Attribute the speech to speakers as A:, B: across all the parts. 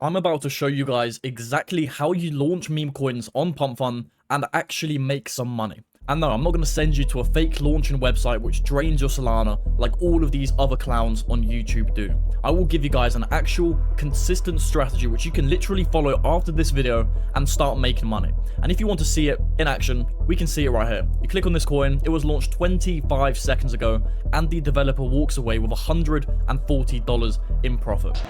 A: I'm about to show you guys exactly how you launch meme coins on Pump Fun and actually make some money. And no, I'm not going to send you to a fake launching website which drains your Solana like all of these other clowns on YouTube do. I will give you guys an actual consistent strategy which you can literally follow after this video and start making money. And if you want to see it in action, we can see it right here. You click on this coin, it was launched 25 seconds ago, and the developer walks away with $140 in profit.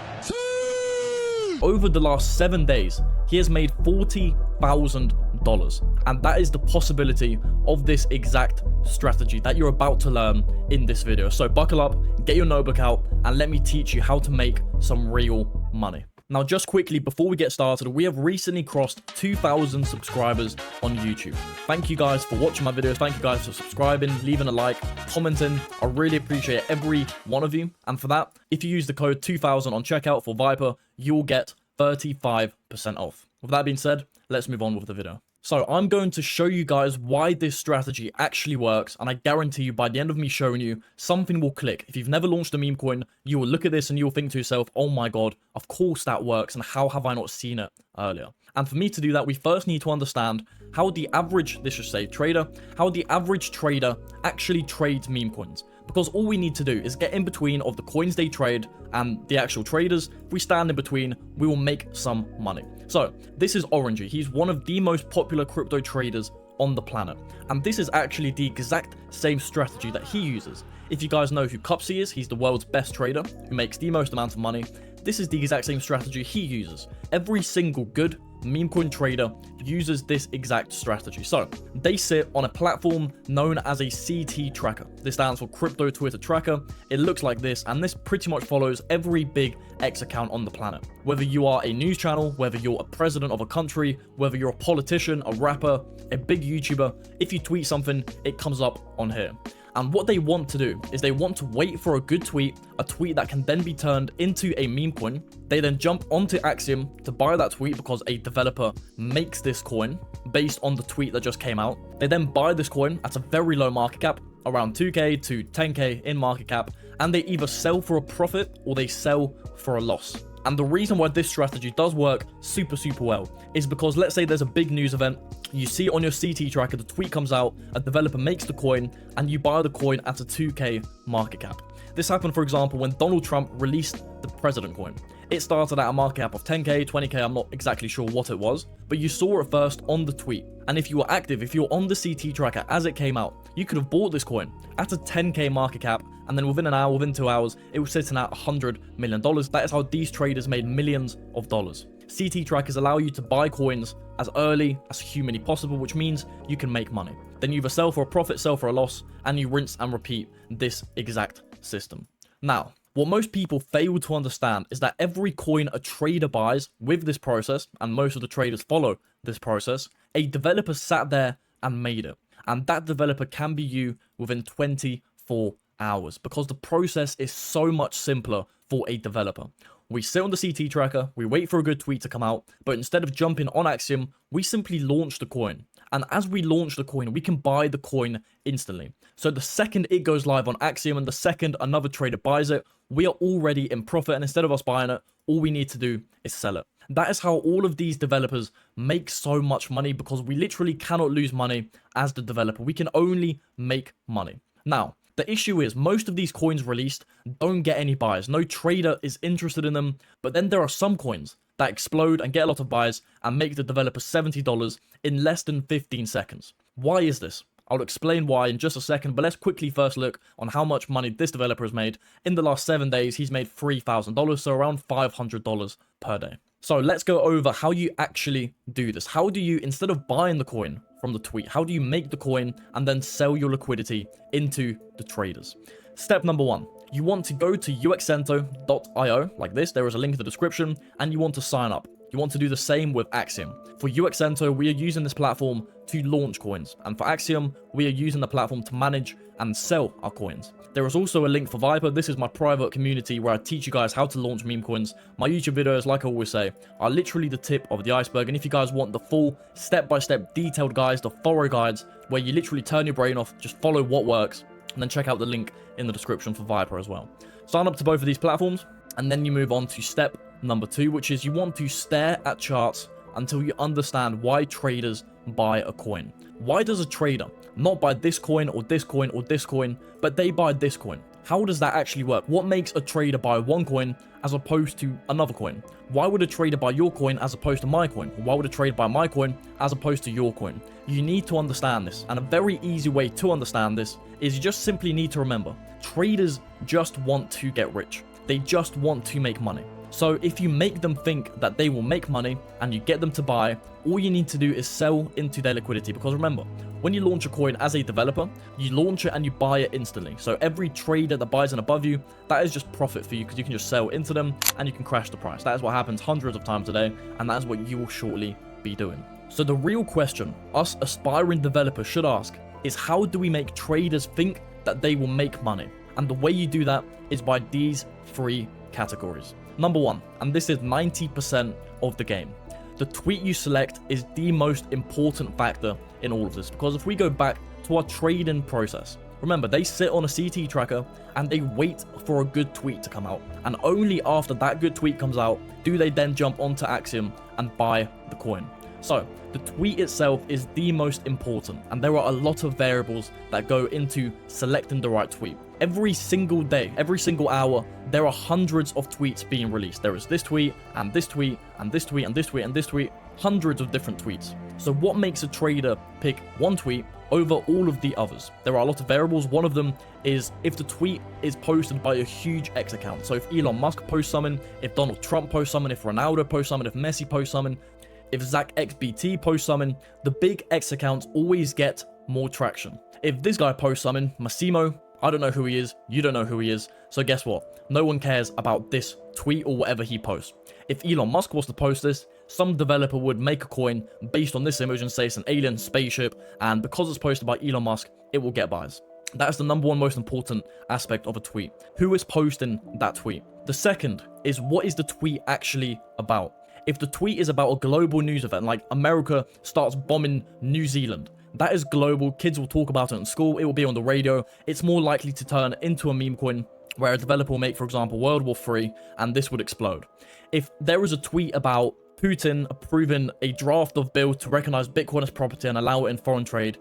A: Over the last 7 days, he has made $40,000, and that is the possibility of this exact strategy that you're about to learn in this video. So buckle up, get your notebook out, and let me teach you how to make some real money. Now, just quickly, before we get started, we have recently crossed 2,000 subscribers on YouTube. Thank you guys for watching my videos. Thank you guys for subscribing, leaving a like, commenting. I really appreciate every one of you. And for that, if you use the code 2000 on checkout for Viper, you'll get 35% off. With that being said, let's move on with the video. So I'm going to show you guys why this strategy actually works, and I guarantee you by the end of me showing you, something will click. If you've never launched a meme coin, you will look at this and you'll think to yourself, oh my god, of course that works, and how have I not seen it earlier? And for me to do that, we first need to understand how the average, this should say trader, how the average trader actually trades meme coins. Because all we need to do is get in between of the coins they trade and the actual traders. If we stand in between, we will make some money. So this is Orangey. He's one of the most popular crypto traders on the planet. And this is actually the exact same strategy that he uses. If you guys know who Cupsy is, he's the world's best trader who makes the most amount of money. This is the exact same strategy he uses. Every single good meme coin trader uses this exact strategy. So they sit on a platform known as a CT tracker. This stands for Crypto Twitter Tracker. It looks like this, and this pretty much follows every big X account on the planet. Whether you are a news channel, whether you're a president of a country, whether you're a politician, a rapper, a big YouTuber, if you tweet something, it comes up on here. And what they want to do is they want to wait for a good tweet, a tweet that can then be turned into a meme coin. They then jump onto Axiom to buy that tweet because a developer makes this coin based on the tweet that just came out. They then buy this coin at a very low market cap, around 2k to 10k in market cap, and they either sell for a profit or they sell for a loss. And the reason why this strategy does work super well is because, let's say there's a big news event, you see on your CT tracker, the tweet comes out, a developer makes the coin, and you buy the coin at a 2k market cap. This happened, for example, when Donald Trump released the president coin. It started at a market cap of 10k, 20k, I'm not exactly sure what it was, but you saw it first on the tweet. And if you were active, if you were on the CT tracker as it came out, you could have bought this coin at a 10k market cap, and then within an hour, within 2 hours, it was sitting at $100 million. That is how these traders made millions of dollars. CT trackers allow you to buy coins as early as humanly possible, which means you can make money. Then you either sell for a profit, sell for a loss, and you rinse and repeat this exact system. Now, what most people fail to understand is that every coin a trader buys with this process, and most of the traders follow this process, a developer sat there and made it. And that developer can be you within 24 hours because the process is so much simpler for a developer. We sit on the CT tracker, we wait for a good tweet to come out, but instead of jumping on Axiom, we simply launch the coin. And as we launch the coin, we can buy the coin instantly. So the second it goes live on Axiom and the second another trader buys it, we are already in profit, and instead of us buying it, all we need to do is sell it. That is how all of these developers make so much money, because we literally cannot lose money as the developer. We can only make money. Now, the issue is most of these coins released don't get any buyers. No trader is interested in them. But then there are some coins that explode and get a lot of buyers and make the developer $70 in less than 15 seconds. Why is this? I'll explain why in just a second, but let's quickly first look on how much money this developer has made. In the last 7 days, he's made $3,000, so around $500 per day. So let's go over how you actually do this. How do you, instead of buying the coin from the tweet, how do you make the coin and then sell your liquidity into the traders? Step number 1, you want to go to uxento.io like this. There is a link in the description, and you want to sign up. You want to do the same with Axiom. For UXento, we are using this platform to launch coins, and for Axiom, we are using the platform to manage and sell our coins. There is also a link for Viper. This is my private community where I teach you guys how to launch meme coins. My YouTube videos, like I always say, are literally the tip of the iceberg. And if you guys want the full step-by-step detailed guides, the thorough guides, where you literally turn your brain off, just follow what works, and then check out the link in the description for Viper as well. Sign up to both of these platforms, and then you move on to step number 2, which is you want to stare at charts until you understand why traders buy a coin. Why does a trader not buy this coin or this coin or this coin, but they buy this coin? How does that actually work? What makes a trader buy one coin as opposed to another coin? Why would a trader buy your coin as opposed to my coin? Why would a trader buy my coin as opposed to your coin? You need to understand this, and a very easy way to understand this is you just simply need to remember, traders just want to get rich. They just want to make money. So if you make them think that they will make money and you get them to buy, all you need to do is sell into their liquidity. Because remember, when you launch a coin as a developer, you launch it and you buy it instantly. So every trader that buys in above you, that is just profit for you because you can just sell into them and you can crash the price. That is what happens hundreds of times a day, and that is what you will shortly be doing. So the real question us aspiring developers should ask is, how do we make traders think that they will make money? And the way you do that is by these 3 categories. Number 1, and this is 90% of the game. The tweet you select is the most important factor in all of this, because if we go back to our trading process, remember, they sit on a CT tracker and they wait for a good tweet to come out. And only after that good tweet comes out do they then jump onto Axiom and buy the coin. So the tweet itself is the most important, and there are a lot of variables that go into selecting the right tweet. Every single day, every single hour, there are hundreds of tweets being released. There is this tweet, and this tweet, and this tweet, and this tweet, and this tweet, hundreds of different tweets. So what makes a trader pick one tweet over all of the others? There are a lot of variables. One of them is if the tweet is posted by a huge X account. So if Elon Musk posts something, if Donald Trump posts something, if Ronaldo posts something, if Messi posts something, if Zach XBT posts something, the big X accounts always get more traction. If this guy posts something, Massimo, I don't know who he is, you don't know who he is, so guess what? No one cares about this tweet or whatever he posts. If Elon Musk was to post this, some developer would make a coin based on this image and say it's an alien spaceship, and because it's posted by Elon Musk, it will get buys. That is the number 1 most important aspect of a tweet. Who is posting that tweet? The second is, what is the tweet actually about? If the tweet is about a global news event, like America starts bombing New Zealand, that is global. Kids will talk about it in school. It will be on the radio. It's more likely to turn into a meme coin where a developer will make, for example, World War III, and this would explode. If there is a tweet about Putin approving a draft of bill to recognize Bitcoin as property and allow it in foreign trade,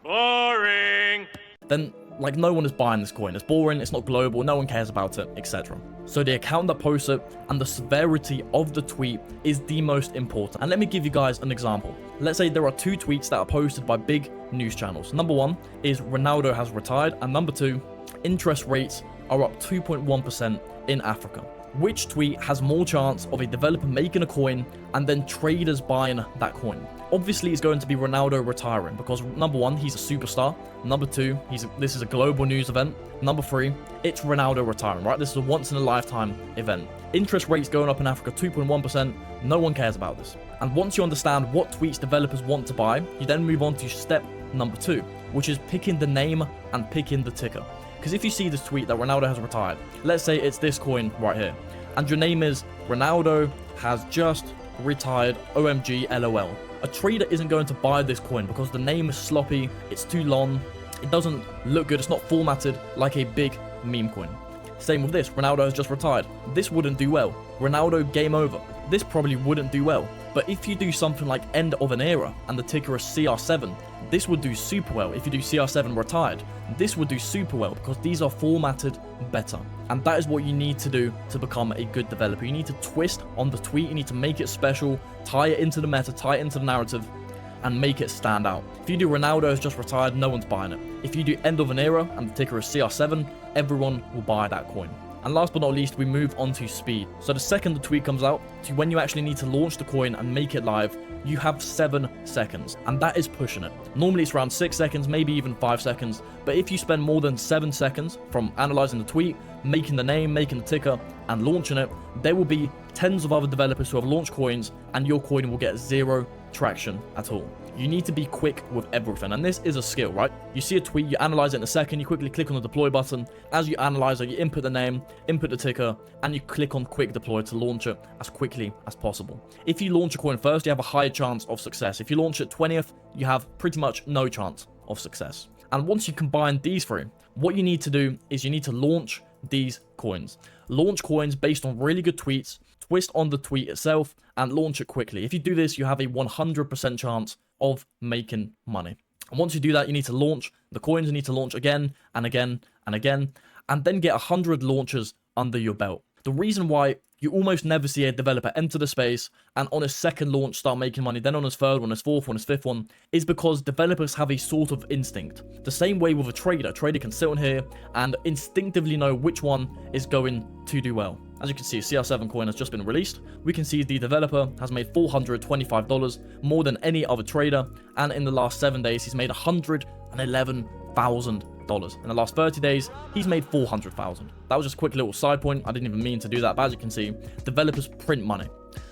A: boring, then like no one is buying this coin. It's boring, it's not global, no one cares about it, etc. So the account that posts it and the severity of the tweet is the most important. And let me give you guys an example. Let's say there are 2 tweets that are posted by big news channels. Number 1 is Ronaldo has retired, and number 2, interest rates are up 2.1% in Africa. Which tweet has more chance of a developer making a coin and then traders buying that coin? Obviously, it's going to be Ronaldo retiring because number 1, he's a superstar. Number 2, this is a global news event. Number 3, it's Ronaldo retiring, right? This is a once-in-a-lifetime event. Interest rates going up in Africa 2.1%. No one cares about this. And once you understand what tweets developers want to buy, you then move on to step number 2, which is picking the name and picking the ticker. Because if you see this tweet that Ronaldo has retired, let's say it's this coin right here, and your name is Ronaldo has just retired OMG LOL. A trader isn't going to buy this coin because the name is sloppy, it's too long, it doesn't look good, it's not formatted like a big meme coin. Same with this, Ronaldo has just retired. This wouldn't do well. Ronaldo game over. This probably wouldn't do well. But if you do something like end of an era and the ticker is CR7, this would do super well. If you do CR7 retired, this would do super well because these are formatted better. And that is what you need to do to become a good developer. You need to twist on the tweet, you need to make it special, tie it into the meta, tie it into the narrative, and make it stand out. If you do Ronaldo has just retired, no one's buying it. If you do end of an era and the ticker is CR7, everyone will buy that coin. And last but not least, we move on to speed. So the second the tweet comes out to when you actually need to launch the coin and make it live, you have 7 seconds, and that is pushing it. Normally it's around 6 seconds, maybe even 5 seconds, but if you spend more than 7 seconds from analyzing the tweet, making the name, making the ticker, and launching it, there will be tens of other developers who have launched coins, and your coin will get 0 traction at all. You need to be quick with everything, and this is a skill, right? You see a tweet, you analyze it in a second, you quickly click on the deploy button. As you analyze it, you input the name, input the ticker, and you click on quick deploy to launch it as quickly as possible. If you launch a coin first, you have a higher chance of success. If you launch it 20th, you have pretty much no chance of success. And once you combine these 3, what you need to do is you need to launch these coins. Launch coins based on really good tweets twist on the tweet itself and launch it quickly. If you do this, you have a 100% chance of making money. And once you do that, you need to launch the coins. You need to launch again and again and again, and then get 100 launches under your belt. The reason why you almost never see a developer enter the space and on his second launch start making money, then on his third one, his fourth one, his fifth one, is because developers have a sort of instinct. The same way with a trader. A trader can sit on here and instinctively know which one is going to do well. As you can see, CR7 coin has just been released. We can see the developer has made $425, more than any other trader, and in the last 7 days, he's made $111,000. In the last 30 days, he's made $400,000. That was just a quick little side point. I didn't even mean to do that, but as you can see, developers print money.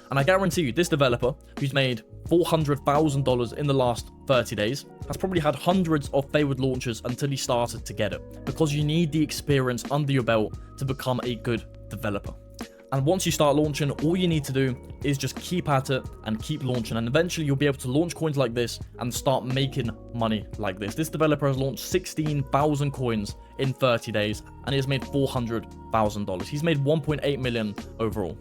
A: And I guarantee you, this developer, who's made $400,000 in the last 30 days, has probably had hundreds of failed launches until he started to get it. Because you need the experience under your belt to become a good developer. And once you start launching, all you need to do is just keep at it and keep launching. And eventually you'll be able to launch coins like this and start making money like this. This developer has launched 16,000 coins in 30 days and he has made $400,000. He's made 1.8 million overall.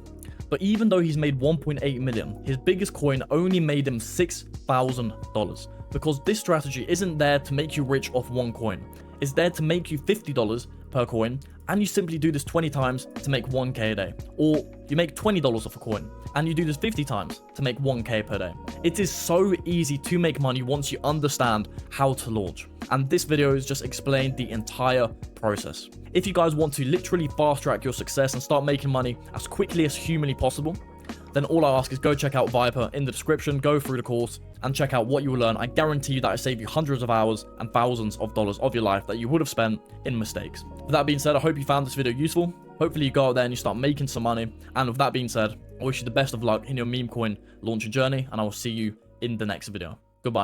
A: But even though he's made 1.8 million, his biggest coin only made him $6,000. Because this strategy isn't there to make you rich off one coin. It's there to make you $50 per coin, and you simply do this 20 times to make 1k a day. Or you make $20 off a coin, and you do this 50 times to make 1k per day. It is so easy to make money once you understand how to launch. And this video has just explained the entire process. If you guys want to literally fast track your success and start making money as quickly as humanly possible, then all I ask is go check out Viper in the description, go through the course, and check out what you will learn. I guarantee you that I save you hundreds of hours and thousands of dollars of your life that you would have spent in mistakes. With that being said, I hope you found this video useful. Hopefully you go out there and you start making some money. And with that being said, I wish you the best of luck in your meme coin launching journey, and I will see you in the next video. Goodbye.